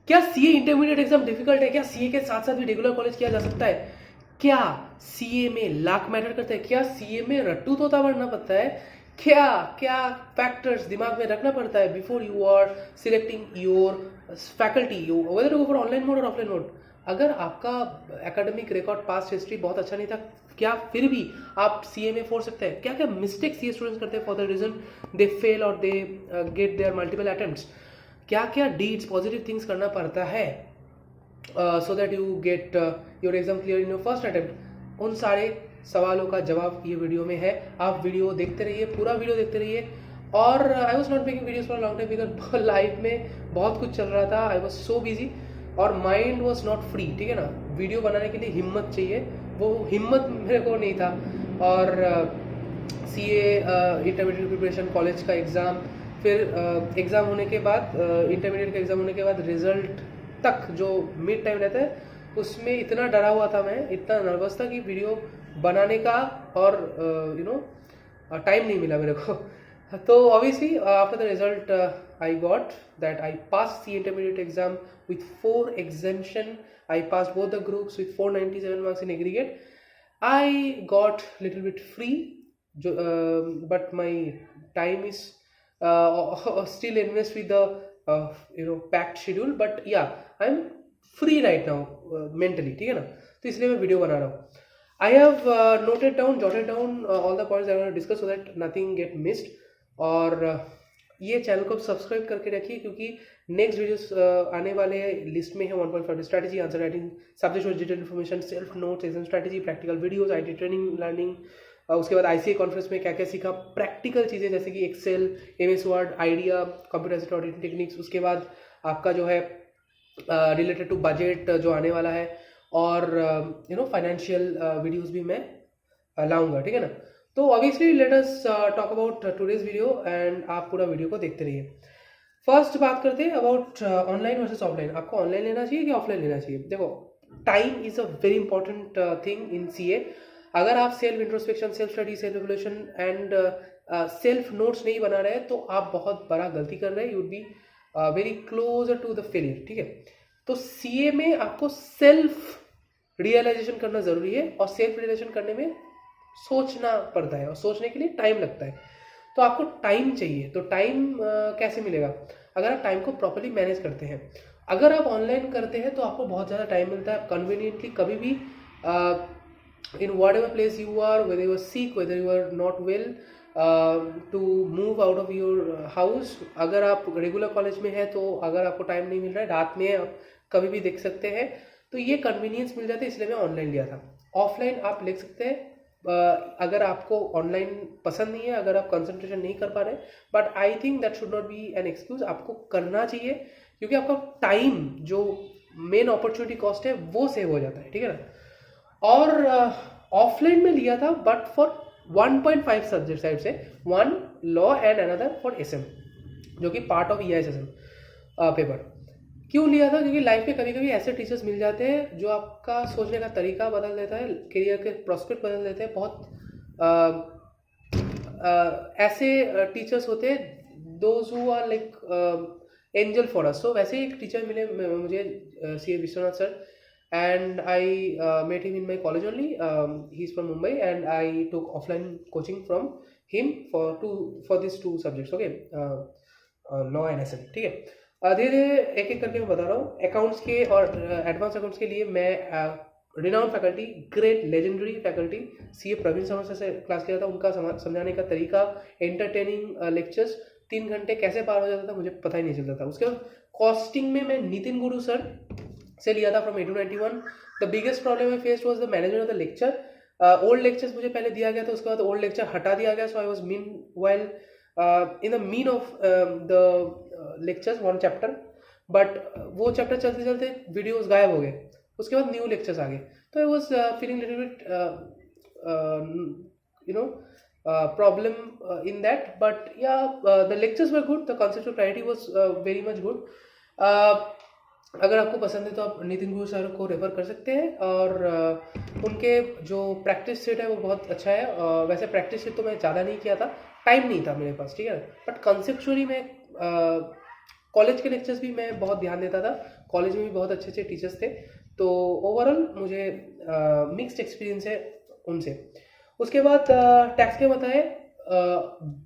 क्या CA intermediate exam difficult है? क्या सीए के साथ साथ भी रेगुलर कॉलेज किया जा सकता है? क्या सीए में लाख मैटर करता है? क्या सीए में रट्टू तोता बनना पड़ता है? क्या क्या फैक्टर्स दिमाग में रखना पड़ता है before you are selecting your faculty, you whether to go for online mode और ऑफलाइन मोड? अगर आपका एकेडमिक रिकॉर्ड पास्ट हिस्ट्री बहुत अच्छा नहीं था, क्या फिर भी आप सीए में फोड़ सकते हैं? क्या क्या मिस्टेक सीए स्टूडेंट्स करते हैं for the reason they fail और they get their multiple attempts? क्या क्या डीड्स पॉजिटिव थिंग्स करना पड़ता है so that you get your exam clear in your first attempt? उन सारे सवालों का जवाब ये वीडियो में है। आप वीडियो देखते रहिए, पूरा वीडियो देखते रहिए। और I was not making videos for long time because life में बहुत कुछ चल रहा था, आई वॉज सो बिजी और माइंड वॉज नॉट फ्री, ठीक है ना। वीडियो बनाने के लिए हिम्मत चाहिए, वो हिम्मत मेरे को नहीं था। और सी इंटरमीडिएट प्रिपरेशन, कॉलेज का एग्ज़ाम, फिर एग्ज़ाम होने के बाद इंटरमीडिएट का एग्ज़ाम होने के बाद रिजल्ट तक जो मिड टाइम रहता है, उसमें इतना डरा हुआ था मैं, इतना नर्वस था कि वीडियो बनाने का और टाइम नहीं मिला मेरे को। तो obviously after the result I got that I pass the intermediate exam with 4 exemption. I passed both the groups with 497 marks in aggregate. I got little bit free, but my time is still invest with the packed schedule. But yeah, I'm free right now mentally, ठीक है ना। तो इसलिए मैं video बना रहा हूँ। I have jotted down all the points I want to discuss so that nothing get missed. और ये चैनल को सब्सक्राइब करके रखिए क्योंकि नेक्स्ट वीडियोस आने वाले लिस्ट में है 1.5 strategy, answer writing, subject digital information, self notes, exam strategy, practical videos, IT training learning, उसके बाद आईसीए कॉन्फ्रेंस में क्या क्या सीखा, प्रैक्टिकल चीज़ें जैसे कि Excel, MS Word, idea, computer aided auditing techniques, उसके बाद आपका जो है रिलेटेड टू बजट जो आने वाला है, और फाइनेंशियल वीडियोस भी मैं लाऊंगा, ठीक है ना। तो obviously let us talk about today's video and आप पूरा वीडियो को देखते रहिए। फर्स्ट बात करते हैं अबाउट ऑनलाइन वर्सेस ऑफलाइन। आपको ऑनलाइन लेना चाहिए कि ऑफलाइन लेना चाहिए? देखो, time is a very important thing in CA. अगर आप self introspection, self study, self evolution and self notes नहीं बना रहे तो आप बहुत बड़ा गलती कर रहे हैं। You would be very closer to the failure, ठीक है। तो सीए में आपको सेल्फ रियलाइजेशन करना जरूरी है और सेल्फ रियलाइजेशन करने में सोचना पड़ता है और सोचने के लिए टाइम लगता है। तो आपको टाइम चाहिए। तो टाइम कैसे मिलेगा? अगर आप टाइम को प्रॉपर्ली मैनेज करते हैं। अगर आप ऑनलाइन करते हैं तो आपको बहुत ज़्यादा टाइम मिलता है, कन्वीनियंटली कभी भी in whatever place you are, whether you are sick, whether you are not well, to move out of your house. अगर आप रेगुलर कॉलेज में है तो अगर आपको टाइम नहीं मिल रहा है, रात में आप कभी भी देख सकते हैं, तो ये कन्वीनियंस मिल जाता है, इसलिए मैं ऑनलाइन लिया था। ऑफलाइन आप लिख सकते हैं अगर आपको ऑनलाइन पसंद नहीं है, अगर आप कंसंट्रेशन नहीं कर पा रहे, but I think that should not be an excuse. आपको करना चाहिए क्योंकि आपका टाइम जो मेन अपॉर्चुनिटी कॉस्ट है वो सेव हो जाता है, ठीक है ना। और ऑफलाइन में लिया था बट फॉर 1.5 सब्जेक्ट साइड से, 1 law and another for SM, जो कि पार्ट ऑफ EISSM पेपर। क्यों लिया था? क्योंकि लाइफ में कभी कभी ऐसे टीचर्स मिल जाते हैं जो आपका सोचने का तरीका बदल देता है, करियर के प्रोस्पेक्ट बदल देते हैं। बहुत ऐसे टीचर्स होते हैं those who are like angel for us. So वैसे एक टीचर मिले मुझे, CA Vishwanath sir, and I met him in my college only. He's from Mumbai and I took offline coaching from him for these 2 subjects, okay, law and SL, ठीक है। धीरे धीरे एक एक करके मैं बता रहा हूँ। अकाउंट्स के और एडवांस अकाउंट्स के लिए मैं renowned faculty, great legendary faculty CA Praveen Samosa से क्लास किया था। उनका समझाने का तरीका, एंटरटेनिंग लेक्चर्स, 3 घंटे कैसे पार हो जाता था मुझे पता ही नहीं चलता था। उसके बाद कॉस्टिंग में मैं नितिन गुरु सर से लिया था from 1891। The biggest problem I faced was the management of the lecture. Old lectures मुझे पहले दिया गया था, उसके बाद ओल्ड लेक्चर हटा दिया गया। So I was meanwhile in the mean of the lectures 1 chapter, but वो चैप्टर चलते चलते वीडियोस गायब हो गए। उसके बाद न्यू लेक्चर्स आ गए, तो I was feeling little bit problem in that, but yeah, the lectures were good, the conceptual clarity was very much good. अगर आपको पसंद है तो आप नितिन गुरु सर को रेफर कर सकते हैं, और उनके जो प्रैक्टिस सेट है वो बहुत अच्छा है। वैसे प्रैक्टिस सेट तो मैं ज़्यादा नहीं किया था, टाइम नहीं था मेरे पास, ठीक है। बट कंसेप्चुअली मैं कॉलेज के लेक्चर्स भी मैं बहुत ध्यान देता था, कॉलेज में भी बहुत अच्छे अच्छे टीचर्स थे, तो ओवरऑल मुझे मिक्स्ड एक्सपीरियंस है उनसे। उसके बाद टैक्स के बताए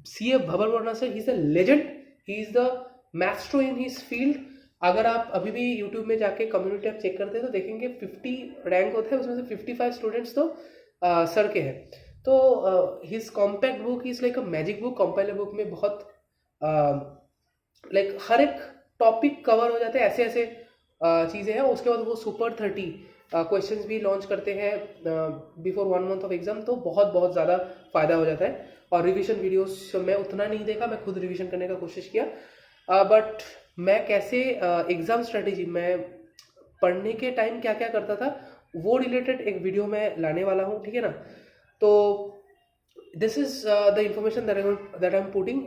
C A Bhanwar Verma sir, he is a legend, he is the maestro in his field. अगर आप अभी भी यूट्यूब में जाके कम्युनिटी ऐप चेक करते हैं तो देखेंगे 50 रैंक होता है, उसमें से 55 स्टूडेंट्स तो सर के हैं। तो his compact book is like a magic book. Compiler book में बहुत लाइक हर एक टॉपिक कवर हो जाते हैं, ऐसे ऐसे चीज़ें हैं। उसके बाद वो सुपर 30 क्वेश्चंस भी लॉन्च करते हैं बिफोर 1 मंथ ऑफ एग्जाम, तो बहुत बहुत ज़्यादा फ़ायदा हो जाता है। और रिवीजन वीडियोस मैं उतना नहीं देखा, मैं खुद रिवीजन करने का कोशिश किया, बट मैं कैसे एग्ज़ाम स्ट्रेटेजी मैं पढ़ने के टाइम क्या क्या करता था वो रिलेटेड एक वीडियो में लाने वाला हूँ, ठीक है ना। तो this is the information that I am putting,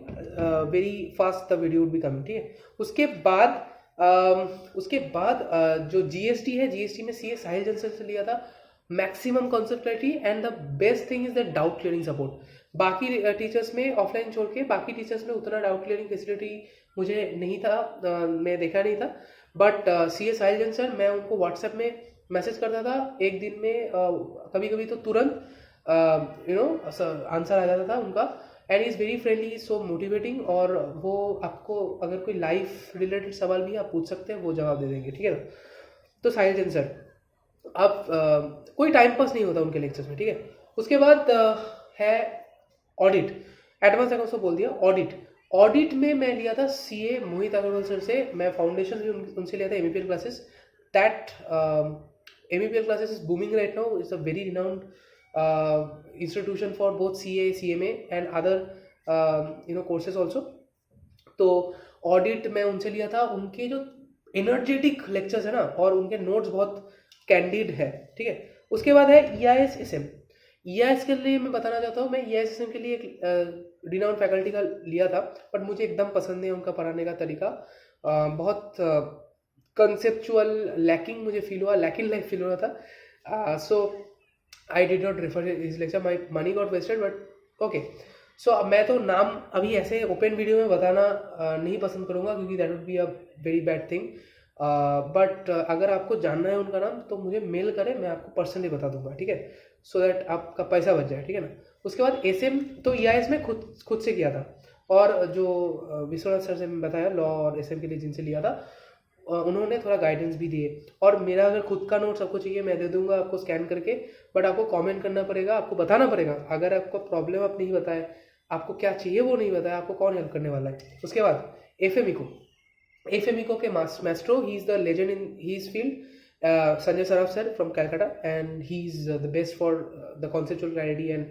very fast the video would be coming, ठीक है। उसके बाद जो जीएसटी है, जीएसटी में सीए साहिल जंसल से लिया था, maximum concept clarity, and the best thing is the doubt clearing support. बाकी टीचर्स में ऑफलाइन छोड़ के बाकी टीचर्स में उतना डाउट क्लियरिंग फैसिलिटी मुझे नहीं था, मैं देखा नहीं था, बट सीए साहिल जंसल, मैं उनको व्हाट्सएप में मैसेज करता था, एक दिन में कभी कभी तो तुरंत आंसर आ जाता था उनका। And is very friendly, so motivating, और वो आपको अगर कोई लाइफ रिलेटेड सवाल भी आप पूछ सकते हैं, वो जवाब दे देंगे, ठीक है ना। तो साहिल जैन सर, आप कोई टाइम पास नहीं होता उनके लेक्चर्स में, ठीक है। उसके बाद है ऑडिट, एडवांस अकाउंट्स को बोल दिया। ऑडिट में मैं लिया था सीए मोहित अग्रवाल सर से, मैं फाउंडेशन भी उनसे लिया था, MEPL classes. That MEPL classes is booming right now, it's a very renowned institution for both CA, CMA and other courses also। तो ऑडिट में उनसे लिया था, उनके जो एनर्जेटिक लेक्चर्स है ना, और उनके नोट्स बहुत कैंडिड है, ठीक है। उसके बाद है EISSM। EIS के लिए मैं बताना चाहता हूँ, मैं EISSM के लिए एक रिनाउंड फैकल्टी का लिया था, बट मुझे एकदम पसंद नहीं उनका पढ़ाने का तरीका, बहुत कंसेप्चुअल लैकिंग मुझे फील हुआ, लैकिंग लाइफ फील हो रहा था। सो I did not refer his lecture, my money got wasted, but okay। So मैं तो नाम अभी ऐसे ओपन वीडियो में बताना नहीं पसंद करूँगा, क्योंकि that would be a very bad thing। But अगर आपको जानना है उनका नाम तो मुझे मेल करें, मैं आपको पर्सनली बता दूंगा, ठीक है, सो दैट आपका पैसा बच जाए, ठीक है ना। उसके बाद एसएम तो EIS में खुद से किया था, और जो विश्वनाथ सर से मैं बताया लॉ और एसएम के लिए जिनसे लिया था, उन्होंने थोड़ा गाइडेंस भी दिए। और मेरा अगर खुद का नोट्स आपको चाहिए मैं दे दूंगा आपको स्कैन करके, बट आपको कमेंट करना पड़ेगा, आपको बताना पड़ेगा। अगर आपको प्रॉब्लम आप नहीं बताए, आपको क्या चाहिए वो नहीं बताया, आपको कौन हेल्प करने वाला है। उसके बाद एफएमइको के maestro, he is the legend in his field, Sanjay Saraf sir from Calcutta, and he is the best for the conceptual clarity and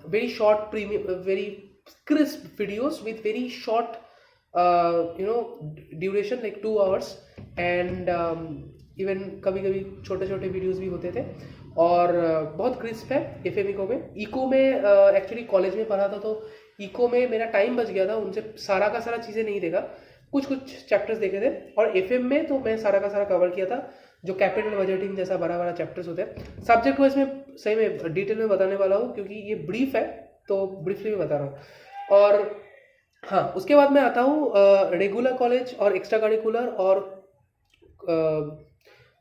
very short very crisp videos with very short duration like 2 hours, and even कभी कभी छोटे छोटे videos भी होते थे, और बहुत crisp है एफएम इको में एक्चुअली कॉलेज में पढ़ा था, तो इको में मेरा टाइम बच गया था, उनसे सारा का सारा चीज़ें नहीं देखा, कुछ चैप्टर्स देखे थे। और एफएम में तो मैं सारा का सारा कवर किया था, जो कैपिटल बजटिंग जैसा बड़ा बड़ा चैप्टर्स होते हैं। सब्जेक्ट वाइज में सही में डिटेल में बताने वाला हूँ, क्योंकि ये ब्रीफ है तो ब्रीफली मैं बता रहा हूँ। और हाँ, उसके बाद मैं आता हूँ रेगुलर कॉलेज और एक्स्ट्रा करिकुलर, और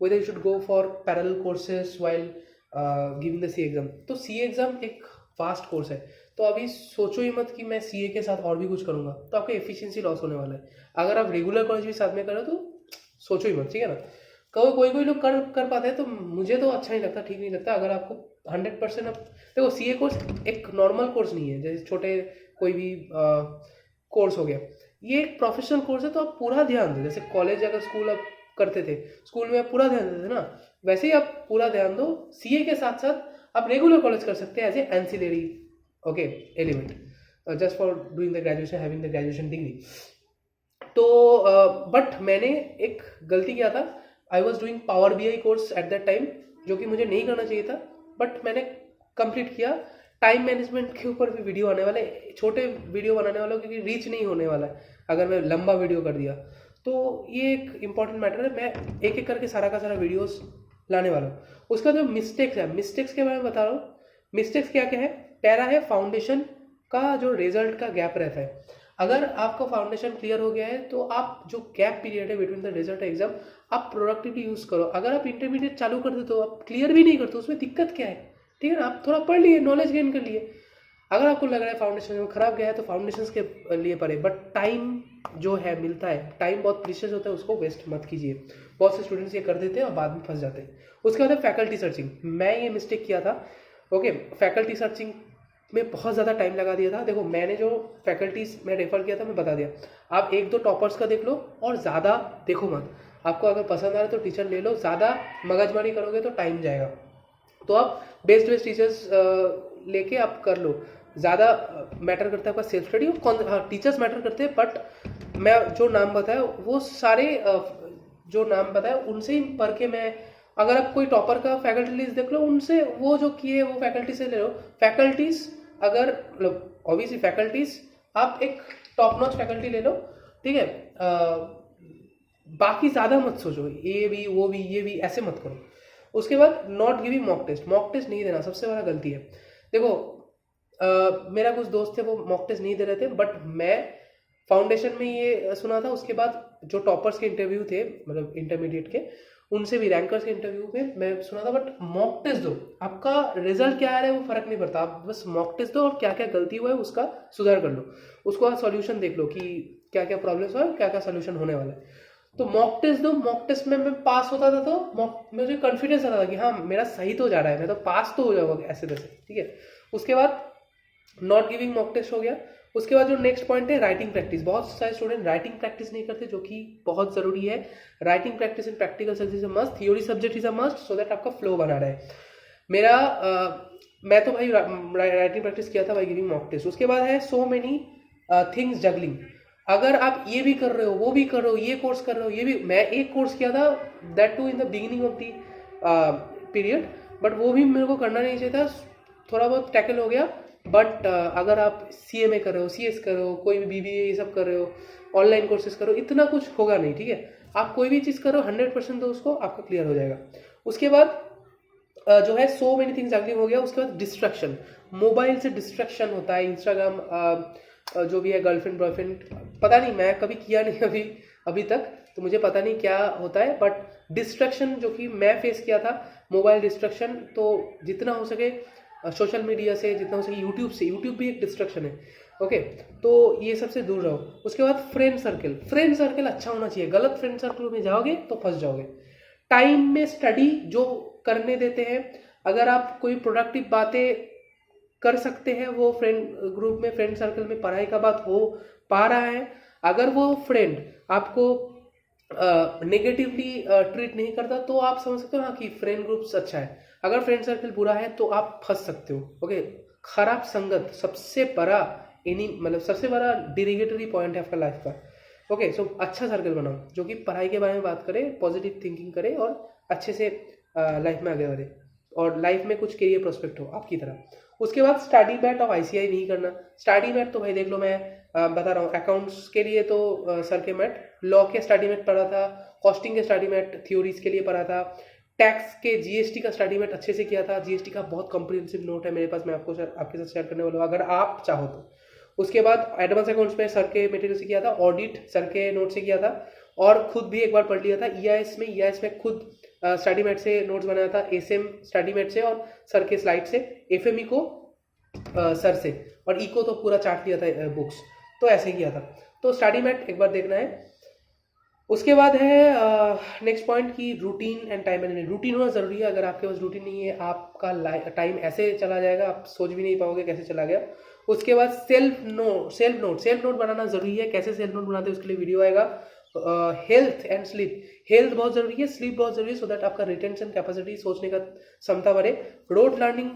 whether you should go for parallel courses while giving the CA exam. तो CA एग्जाम एक फास्ट कोर्स है, तो अभी सोचो ही मत कि मैं CA के साथ और भी कुछ करूँगा, तो आपका एफिशिएंसी लॉस होने वाला है। अगर आप रेगुलर कॉलेज भी साथ में करो तो सोचो ही मत, ठीक है ना। कोई लोग कर पाते हैं, तो मुझे तो अच्छा नहीं लगता, ठीक नहीं लगता। अगर आपको 100% देखो, CA कोर्स एक नॉर्मल कोर्स नहीं है, जैसे छोटे कोई भी कोर्स हो गया, ये एक प्रोफेशनल कोर्स है, तो आप पूरा ध्यान दें। जैसे कॉलेज अगर स्कूल आप करते थे, स्कूल में आप पूरा ध्यान देते थे ना, वैसे ही आप पूरा ध्यान दो। CA के साथ साथ आप रेगुलर कॉलेज कर सकते हैं as a ancillary element, just for doing the graduation, having the graduation degree. तो बट मैंने एक गलती किया था, I was doing power BI course at that time, जो कि मुझे नहीं करना चाहिए था, बट मैंने कंप्लीट किया। टाइम मैनेजमेंट के ऊपर भी वीडियो आने वाले, छोटे वीडियो बनाने वाला हूँ, क्योंकि रीच नहीं होने वाला है अगर मैं लंबा वीडियो कर दिया। तो ये एक इम्पॉर्टेंट मैटर है, मैं एक एक करके सारा का सारा वीडियोस लाने वाला हूँ। उसका जो मिस्टेक्स है, मिस्टेक्स के बारे में बता रहा हूँ। मिस्टेक्स क्या क्या है? पहला है फाउंडेशन का जो रिजल्ट का गैप रहता है। अगर आपका फाउंडेशन क्लियर हो गया है तो आप जो गैप पीरियड है बिटवीन द रिजल्ट एग्जाम आप प्रोडक्टिवली यूज करो। अगर आप इंटरमीडिएट चालू कर देते हो, आप क्लियर भी नहीं करते, उसमें दिक्कत क्या है? ठीक है ना, आप थोड़ा पढ़ लिए, नॉलेज गेन कर लिए। अगर आपको लग रहा है फाउंडेशन में खराब गया है तो फाउंडेशन के लिए पढ़े, बट टाइम जो है मिलता है, टाइम बहुत प्रीशियस होता है, उसको वेस्ट मत कीजिए। बहुत से स्टूडेंट्स ये कर देते हैं और बाद में फंस जाते हैं। उसके बाद है फैकल्टी सर्चिंग। मैं ये मिस्टेक किया था। ओके, फैकल्टी सर्चिंग में बहुत ज़्यादा टाइम लगा दिया था। देखो, मैंने जो फैकल्टीज में रेफर किया था मैं बता दिया। आप 1-2 टॉपर्स का देख लो और ज़्यादा देखो मत। आपको अगर पसंद आ रहा है तो टीचर ले लो, ज़्यादा मगजमारी करोगे तो टाइम जाएगा। तो आप बेस्ट टीचर्स लेके आप कर लो। ज़्यादा मैटर करता है आपका सेल्फ स्टडी। हाँ, टीचर्स मैटर करते हैं, बट मैं जो नाम बताया वो सारे जो नाम बताया उनसे ही पढ़ के मैं, अगर आप कोई टॉपर का फैकल्टी लिस्ट देख लो, उनसे वो जो किए वो फैकल्टी से ले लो। फैकल्टीज अगर मतलब ऑब्वियसली फैकल्टीज आप एक टॉप नॉच फैकल्टी ले लो, ठीक है। बाकी ज़्यादा मत सोचो, ये भी वो भी ये भी ऐसे मत करो। उसके बाद not giving mock test. Mock test नहीं देना सबसे बड़ा गलती है। देखो, मेरा कुछ दोस्त थे वो मॉक टेस्ट नहीं दे रहे थे, बट मैं फाउंडेशन में ये सुना था। उसके बाद जो टॉपर्स के इंटरव्यू थे, मतलब इंटरमीडिएट के, उनसे भी रैंकर्स के इंटरव्यू में मैं सुना था, बट मॉक टेस्ट दो। आपका रिजल्ट क्या आ रहा है वो फर्क नहीं पड़ता, आप बस मॉक टेस्ट दो और क्या क्या गलती हुआ है उसका सुधार कर लो। उसको सॉल्यूशन देख लो कि क्या क्या प्रॉब्लम्स हुआ है, क्या क्या सोल्यूशन होने वाला है। तो मॉक टेस्ट दो। मॉक टेस्ट में मैं पास होता था तो मुझे कॉन्फिडेंस आता था कि हाँ मेरा सही तो जा रहा है, मैं तो पास तो हो जाऊंगा ऐसे तैसे, ठीक है। उसके बाद नॉट गिविंग मॉक टेस्ट हो गया। उसके बाद जो नेक्स्ट पॉइंट है राइटिंग प्रैक्टिस। बहुत सारे स्टूडेंट राइटिंग प्रैक्टिस नहीं करते, जो कि बहुत जरूरी है। Writing practice in practical subject is a must, theory subject is a must, so that आपका फ्लो बना रहे। मेरा मैं तो भाई राइटिंग प्रैक्टिस किया था बाय गिविंग मॉक टेस्ट। उसके बाद है सो मेनी थिंग्स जगलिंग। अगर आप ये भी कर रहे हो, वो भी कर रहे हो, ये कोर्स कर रहे हो, ये भी, मैं एक कोर्स किया था that to in the beginning of the period, but वो भी मेरे को करना नहीं चाहिए था। थोड़ा बहुत टैकल हो गया, बट अगर आप CMA कर रहे हो, CS कर रहे हो, कोई भी BBA ये सब कर रहे हो, ऑनलाइन कोर्सेज कर रहे हो, इतना कुछ होगा नहीं, ठीक है। आप कोई भी चीज़ करो 100% दो उसको, आपका क्लियर हो जाएगा। उसके बाद जो है सो मेनी थिंग्स अगली हो गया। उसके बाद डिस्ट्रैक्शन, मोबाइल से डिस्ट्रैक्शन होता है। इंस्टाग्राम जो भी है, गर्लफ्रेंड बॉयफ्रेंड, पता नहीं, मैं कभी किया नहीं अभी तक, तो मुझे पता नहीं क्या होता है, बट डिस्ट्रैक्शन जो कि मैं फेस किया था, मोबाइल डिस्ट्रैक्शन, तो जितना हो सके सोशल मीडिया से, जितना हो सके यूट्यूब से, यूट्यूब भी एक डिस्ट्रैक्शन है, ओके। तो ये सबसे दूर रहो। उसके बाद फ्रेंड सर्कल अच्छा होना चाहिए। गलत फ्रेंड सर्कल में जाओगे तो फंस जाओगे। टाइम में स्टडी जो करने देते हैं, अगर आप कोई प्रोडक्टिव बातें कर सकते हैं, वो फ्रेंड ग्रुप में, फ्रेंड सर्कल में पढ़ाई का बात हो पा रहा है, अगर वो फ्रेंड आपको नेगेटिवली ट्रीट नहीं करता, तो आप समझ सकते हो हाँ कि फ्रेंड ग्रुप्स अच्छा है। अगर फ्रेंड सर्कल बुरा है तो आप फंस सकते हो, ओके। खराब संगत सबसे बड़ा मतलब सबसे बड़ा डिरेगेटरी पॉइंट है आपका लाइफ का, ओके। सो अच्छा सर्कल बनाओ जो कि पढ़ाई के बारे में बात करे, पॉजिटिव थिंकिंग करे और अच्छे से लाइफ में आगे बढ़े और लाइफ में कुछ करियर प्रोस्पेक्ट हो आपकी तरह। उसके बाद स्टडी मैट और ICI नहीं करना। स्टडी मैट तो भाई देख लो, मैं बता रहा हूँ, अकाउंट्स के लिए तो सर के मैट, लॉ के स्टडी मैट पढ़ा था, कॉस्टिंग के स्टडी मैट थ्योरीज के लिए पढ़ा था, टैक्स के GST का स्टडी मैट अच्छे से किया था। GST का बहुत कॉम्प्रिहेंसिव नोट है मेरे पास, मैं आपके साथ शेयर करने वाला हूँ अगर आप चाहो तो। उसके बाद एडवांस अकाउंट्स में सर के मटेरियल से किया था, ऑडिट सर के नोट से किया था और खुद भी एक बार पढ़ लिया था। EIS में खुद स्टडी मैट से नोट्स बनाया था, ASM स्टडी मैट से और सर के स्लाइड से, FME को सर से, और इको तो पूरा चाट लिया था बुक्स, तो ऐसे किया था। तो स्टडी मैट एक बार देखना है। उसके बाद है नेक्स्ट पॉइंट की routine and time management. Routine होना जरूरी है। अगर आपके पास रूटीन नहीं है, आपका टाइम ऐसे चला जाएगा, आप सोच भी नहीं पाओगे कैसे चला गया। उसके बाद सेल्फ नोट बनाना जरूरी है। कैसे सेल्फ नोट बनाते हैं उसके लिए वीडियो आएगा। हेल्थ एंड स्लीप, हेल्थ बहुत जरूरी है, स्लीप बहुत जरूरी है, सो दैट आपका रिटेंशन कैपेसिटी, सोचने का क्षमता बढ़े। रोड लर्निंग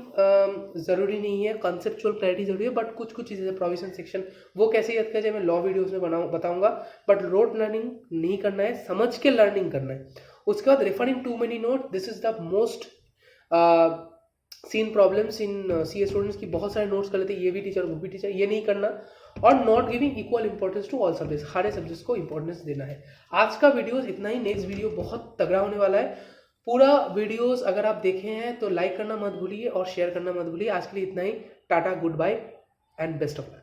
जरूरी नहीं है, कंसेप्चुअल क्लैरिटी जरूरी है, बट कुछ चीजें प्रोविजन सेक्शन वो कैसे याद किया जाए मैं लॉ वीडियोस में बताऊंगा, बट रोड लर्निंग नहीं करना है, समझ के लर्निंग करना है। उसके बाद referring to many note, this is the most seen problems in CA students की। बहुत सारे नोट्स कर लेते हैं, ये भी टीचर वो भी टीचर, ये नहीं करना। और not giving equal importance to all subjects, सारे सब्जेक्ट्स को इंपॉर्टेंस देना है। आज का वीडियो इतना ही। नेक्स्ट वीडियो बहुत तगड़ा होने वाला है। पूरा वीडियोस अगर आप देखे हैं तो लाइक करना मत भूलिए और शेयर करना मत भूलिए। आज के लिए इतना ही। Tata, goodbye and best of luck.